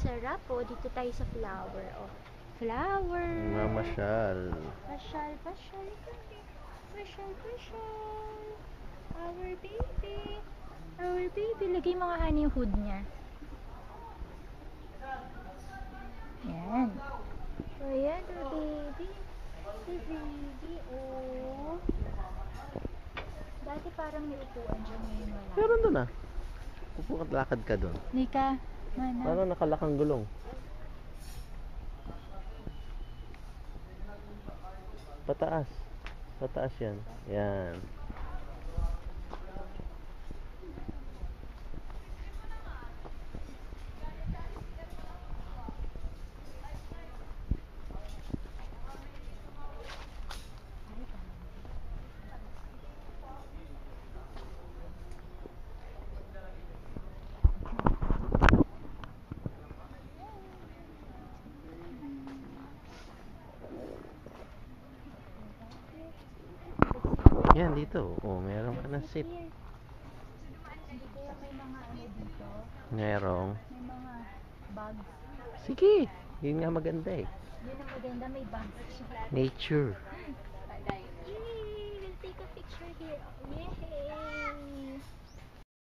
sarap po. Dito tayo sa flower. Oh, flower. Mamasyal. Pasyal, pasyal kami. Pasyal, pasyal. Our baby. Our baby. Lagay mo nga yung hood niya. Yan. Oh, yan, the baby. The baby, oh. Dati parang may upuan dyan, ngayon wala. Meron doon ah. Upo ka, lakad ka doon. Nika, mana. Parang nakalakang gulong. Pataas. Pataas yan. Yan. Yan dito. Oh, meron ka na seat. Hindi kaya may mga ano dito? Merong. May mga bugs. Sige. Yun nga maganda eh. Yun ang maganda, may bugs siya. Nature. Yay! We'll take a picture here. Yay!